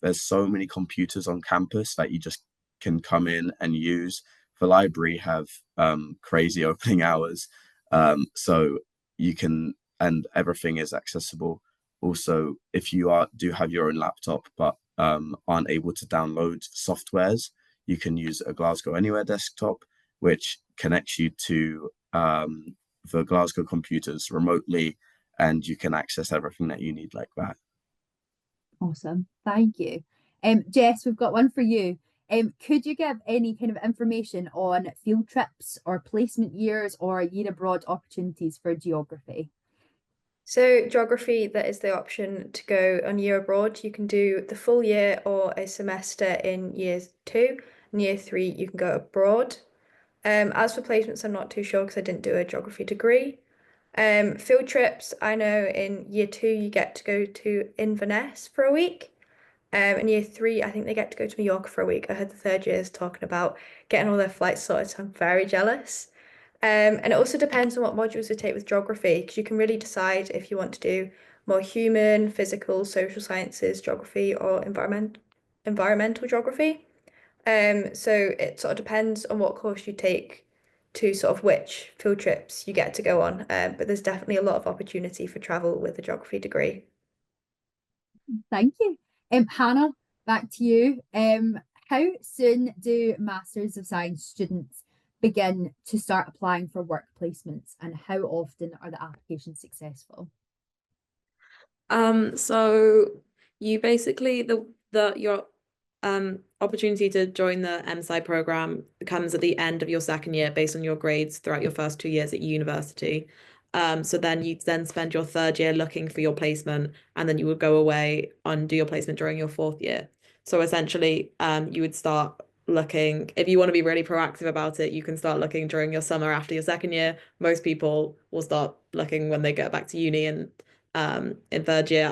there's so many computers on campus that you just can come in and use. The library have crazy opening hours, so you can, and everything is accessible. Also, if you do have your own laptop but aren't able to download softwares, you can use a Glasgow Anywhere desktop, which connects you to the Glasgow computers remotely, and you can access everything that you need like that. Awesome. Thank you. Jess, we've got one for you. Could you give any kind of information on field trips or placement years or year abroad opportunities for geography? So geography, that is the option to go on year abroad. You can do the full year or a semester in year two. In year three, you can go abroad. As for placements, I'm not too sure because I didn't do a geography degree. Field trips, I know in year two you get to go to Inverness for a week. In year three, I think they get to go to New York for a week. I heard the third years talking about getting all their flights sorted, so I'm very jealous. And it also depends on what modules you take with geography, because you can really decide if you want to do more human, physical, social sciences, geography, or environmental geography. So it sort of depends on what course you take to sort of which field trips you get to go on. But there's definitely a lot of opportunity for travel with a geography degree. Thank you. Hannah, back to you. How soon do Masters of Science students begin to start applying for work placements, and how often are the applications successful? So you basically the your opportunity to join the MSci program comes at the end of your second year based on your grades throughout your first 2 years at university. So then you then spend your third year looking for your placement, and then you would go away and do your placement during your fourth year. So essentially, you would start looking, if you want to be really proactive about it, you can start looking during your summer after your second year. Most people will start looking when they get back to uni and in third year.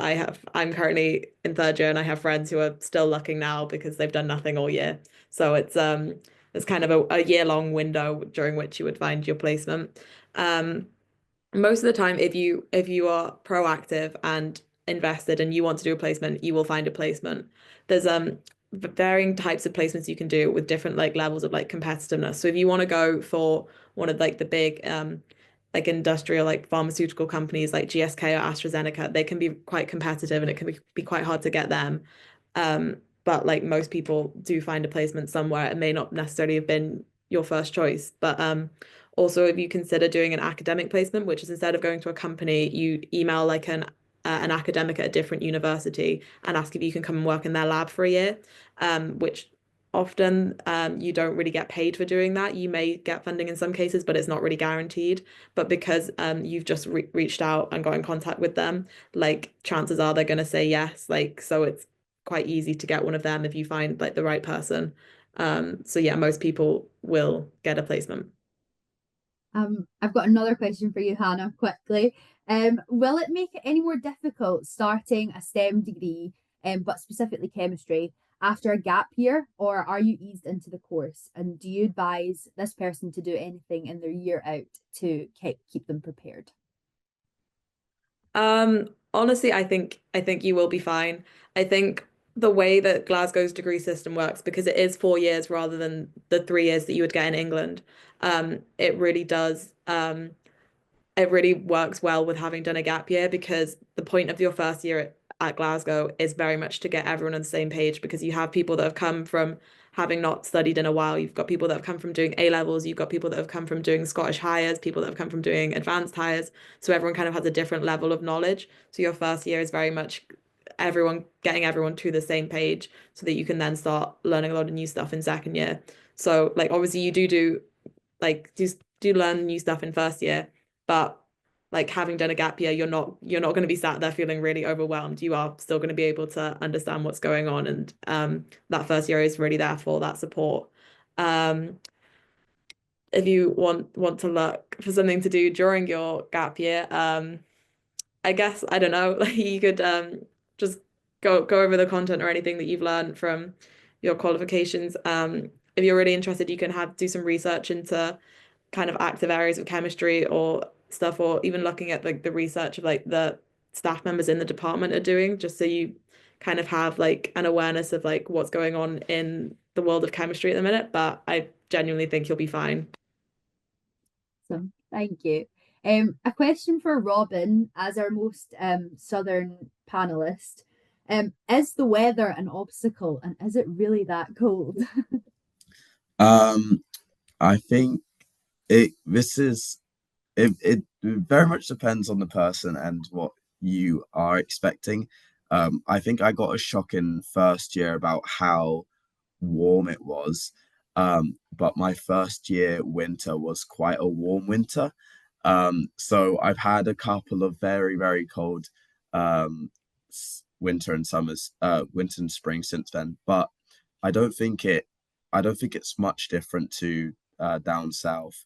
I'm currently in third year and I have friends who are still looking now because they've done nothing all year. So it's kind of a year-long window during which you would find your placement. Most of the time, if you are proactive and invested and you want to do a placement, you will find a placement. There's varying types of placements you can do with different like levels of like competitiveness. So if you want to go for one of like the big like industrial like pharmaceutical companies like GSK or AstraZeneca, they can be quite competitive and it can be quite hard to get them. But like most people do find a placement somewhere. It may not necessarily have been your first choice, but also if you consider doing an academic placement, which is instead of going to a company, you email like an academic at a different university and ask if you can come and work in their lab for a year, which often you don't really get paid for doing that. You may get funding in some cases, but it's not really guaranteed. But because you've just reached out and got in contact with them, like chances are they're going to say yes. Like so, it's quite easy to get one of them if you find like the right person. So yeah, most people will get a placement. I've got another question for you, Hannah, quickly. Will it make it any more difficult starting a STEM degree, but specifically chemistry, after a gap year, or are you eased into the course? And do you advise this person to do anything in their year out to keep them prepared? Honestly, I think you will be fine. I think the way that Glasgow's degree system works, because it is 4 years rather than the 3 years that you would get in England, it really does it really works well with having done a gap year because the point of your first year at Glasgow is very much to get everyone on the same page because you have people that have come from having not studied in a while. You've got people that have come from doing A levels. You've got people that have come from doing Scottish Highers, people that have come from doing advanced Highers. So everyone kind of has a different level of knowledge. So your first year is very much getting everyone to the same page so that you can then start learning a lot of new stuff in second year. So like obviously you do like do learn new stuff in first year, but like having done a gap year, you're not going to be sat there feeling really overwhelmed. You are still going to be able to understand what's going on, and that first year is really there for that support. Um, if you want to look for something to do during your gap year, I guess I don't know, like you could just go over the content or anything that you've learned from your qualifications. If you're really interested, you can do some research into kind of active areas of chemistry or stuff, or even looking at like the research of like the staff members in the department are doing, just so you kind of have like an awareness of like what's going on in the world of chemistry at the minute. But I genuinely think you'll be fine. So thank you. A question for Robin as our most southern panelist. Is the weather an obstacle and is it really that cold? Um, I think this is it very much depends on the person and what you are expecting. I think I got a shock in first year about how warm it was. But my first year winter was quite a warm winter. So I've had a couple of very, very cold winter and winter and spring since then. But I don't think I don't think it's much different to down south.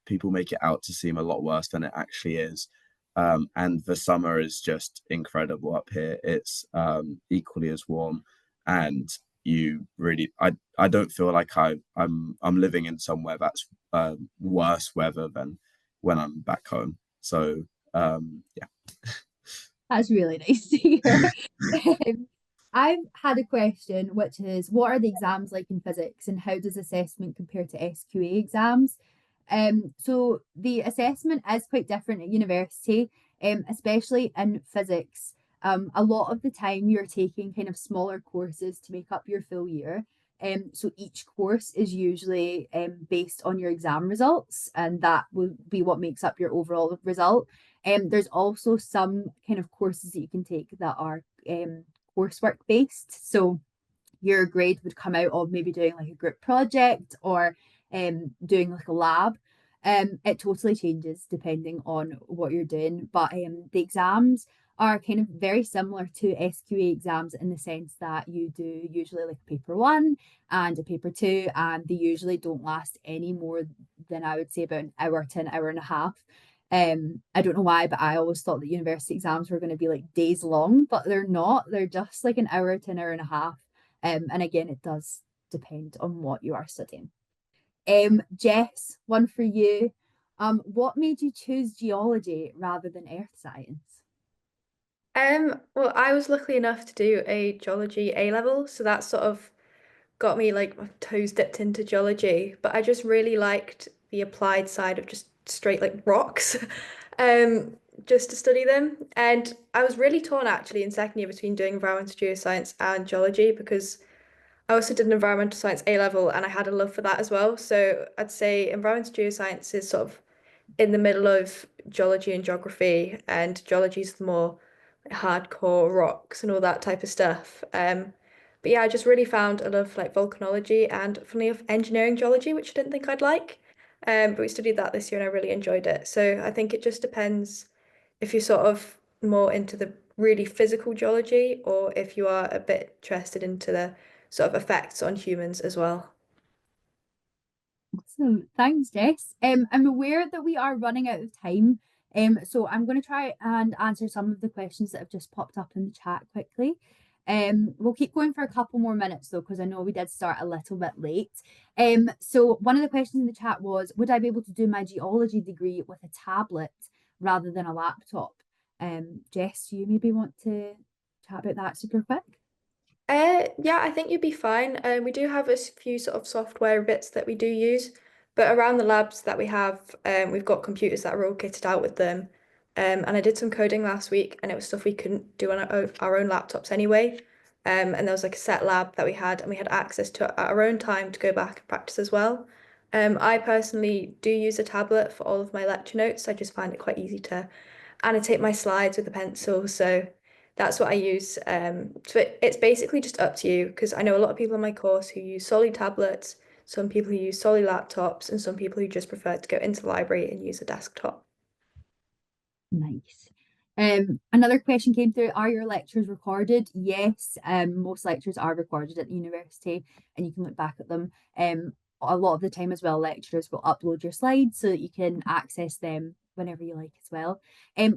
People make it out to seem a lot worse than it actually is. And the summer is just incredible up here. It's equally as warm, and you really, I don't feel like I'm living in somewhere that's worse weather than when I'm back home. So yeah. That's really nice to hear. I've had a question, which is what are the exams like in physics and how does assessment compare to SQA exams? So the assessment is quite different at university, especially in physics. A lot of the time you're taking kind of smaller courses to make up your full year. So each course is usually based on your exam results, and that will be what makes up your overall result. There's also some kind of courses that you can take that are coursework based. So your grade would come out of maybe doing like a group project or doing like a lab. It totally changes depending on what you're doing, but the exams are kind of very similar to SQA exams in the sense that you do usually like paper one and a paper two, and they usually don't last any more than I would say about an hour to an hour and a half. I don't know why, but I always thought that university exams were going to be like days long, but they're not. They're just like an hour to an hour and a half. And again, it does depend on what you are studying. Jess, one for you. What made you choose geology rather than earth science? Well, I was lucky enough to do a geology A level, so that sort of got me like my toes dipped into geology, but I just really liked the applied side of just straight like rocks, um, just to study them. And I was really torn actually in second year between doing environmental geoscience and geology because I also did an environmental science A level and I had a love for that as well. So I'd say environmental geoscience is sort of in the middle of geology and geography, and geology is the more hardcore rocks and all that type of stuff. But yeah, I just really found a love for like volcanology and funnily enough engineering geology, which I didn't think I'd like. But we studied that this year and I really enjoyed it. So I think it just depends if you're sort of more into the really physical geology or if you are a bit interested into the sort of effects on humans as well. Awesome. Thanks, Jess. I'm aware that we are running out of time. So I'm going to try and answer some of the questions that have just popped up in the chat quickly. We'll keep going for a couple more minutes though, because I know we did start a little bit late. So one of the questions in the chat was, would I be able to do my geology degree with a tablet rather than a laptop? Jess, do you maybe want to chat about that super quick? Yeah, I think you'd be fine. We do have a few sort of software bits that we do use, but around the labs that we have, we've got computers that are all kitted out with them. And I did some coding last week, and it was stuff we couldn't do on our own laptops anyway. And there was like a set lab that we had, and we had access to it at our own time to go back and practice as well. I personally do use a tablet for all of my lecture notes. I just find it quite easy to annotate my slides with a pencil. So that's what I use. So it's basically just up to you because I know a lot of people on my course who use solely tablets, some people who use solely laptops, and some people who just prefer to go into the library and use a desktop. Nice. Another question came through, are your lectures recorded? Yes, most lectures are recorded at the university and you can look back at them. A lot of the time as well, lecturers will upload your slides so that you can access them whenever you like as well.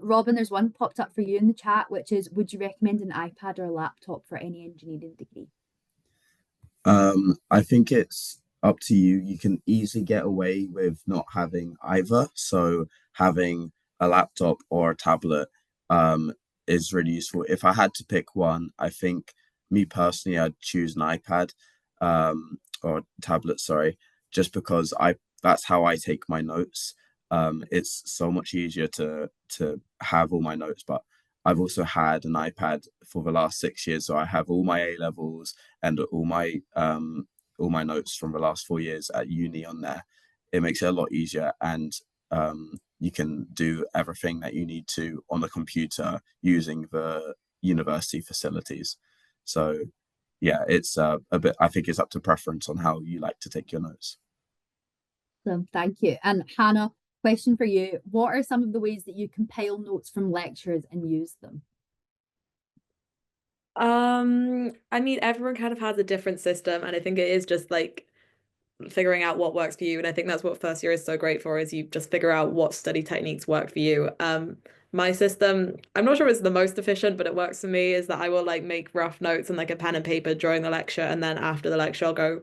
Robin, there's one popped up for you in the chat, which is, would you recommend an iPad or a laptop for any engineering degree? I think it's up to you. You can easily get away with not having either. So having a laptop or a tablet is really useful. If I had to pick one, I think me personally, I'd choose an iPad or tablet, sorry, just because I that's how I take my notes. It's so much easier to have all my notes, but I've also had an iPad for the last 6 years, so I have all my A levels and all my notes from the last 4 years at uni on there. It makes it a lot easier, and you can do everything that you need to on the computer using the university facilities. So yeah, it's a bit. I think it's up to preference on how you like to take your notes. So thank you. And Hannah, question for you. What are some of the ways that you compile notes from lectures and use them? I mean, everyone kind of has a different system, and I think it is just like figuring out what works for you. And I think that's what first year is so great for, is you just figure out what study techniques work for you. My system, I'm not sure it's the most efficient, but it works for me, is that I will like make rough notes and like a pen and paper during the lecture, and then after the lecture I'll go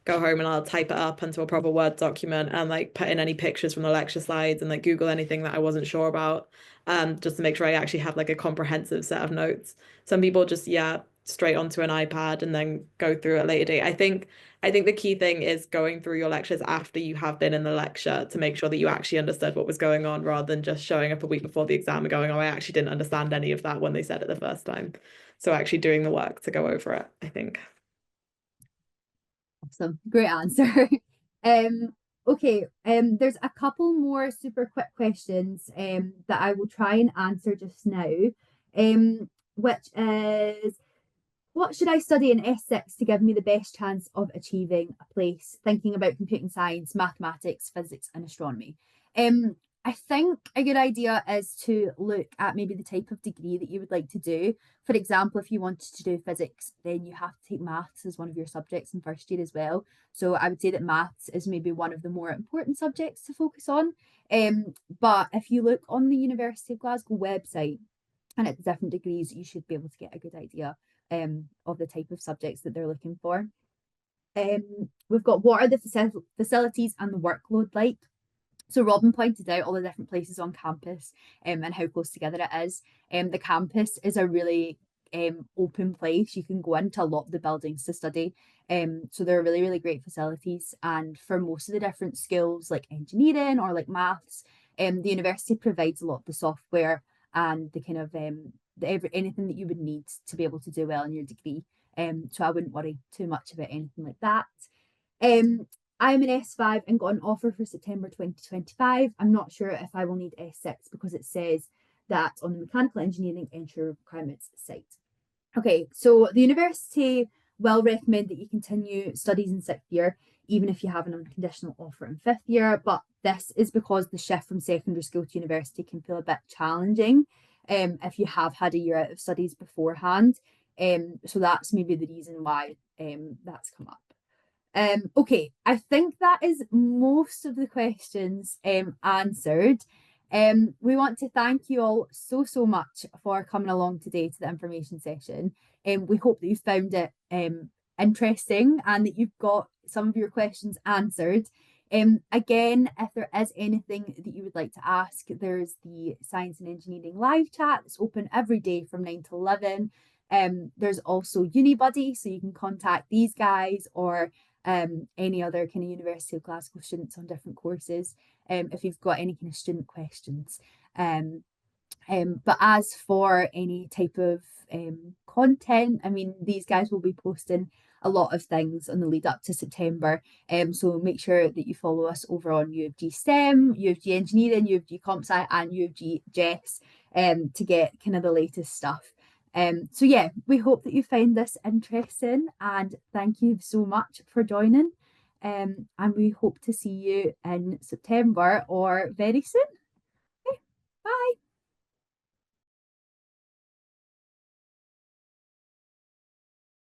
home and I'll type it up into a proper Word document and like put in any pictures from the lecture slides and like Google anything that I wasn't sure about, just to make sure I actually have like a comprehensive set of notes. Some people just, yeah, straight onto an iPad and then go through at a later date. I think the key thing is going through your lectures after you have been in the lecture to make sure that you actually understood what was going on, rather than just showing up a week before the exam and going, oh, I actually didn't understand any of that when they said it the first time. So actually doing the work to go over it, I think. Awesome. Great answer. Okay, there's a couple more super quick questions that I will try and answer just now. Which is, what should I study in S6 to give me the best chance of achieving a place? Thinking about computing science, mathematics, physics, and astronomy. Um, I think a good idea is to look at maybe the type of degree that you would like to do. For example, if you wanted to do physics, then you have to take maths as one of your subjects in first year as well. So I would say that maths is maybe one of the more important subjects to focus on. But if you look on the University of Glasgow website and at the different degrees, you should be able to get a good idea of the type of subjects that they're looking for. We've got, what are the facilities and the workload like? So Robin pointed out all the different places on campus and how close together it is. The campus is a really open place. You can go into a lot of the buildings to study. So they're really, really great facilities. And for most of the different skills like engineering or like maths, the university provides a lot of the software and the kind of anything that you would need to be able to do well in your degree. So I wouldn't worry too much about anything like that. I'm an S5 and got an offer for September 2025. I'm not sure if I will need S6 because it says that on the mechanical engineering entry requirements site. Okay, so the university will recommend that you continue studies in 6th year, even if you have an unconditional offer in 5th year. But this is because the shift from secondary school to university can feel a bit challenging if you have had a year out of studies beforehand. So that's maybe the reason why that's come up. Okay, I think that is most of the questions answered. We want to thank you all so, so much for coming along today to the information session. We hope that you found it interesting and that you've got some of your questions answered. Again, if there is anything that you would like to ask, there's the Science and Engineering live chat that's open every day from 9 to 11. There's also UniBuddy, so you can contact these guys or any other kind of University of Glasgow students on different courses if you've got any kind of student questions. But as for any type of content, I mean, these guys will be posting a lot of things on the lead up to September. So make sure that you follow us over on U of G STEM, U of G Engineering, U of G Comp Sci, and U of G Jess to get kind of the latest stuff. So yeah, we hope that you find this interesting, and thank you so much for joining. And we hope to see you in September or very soon.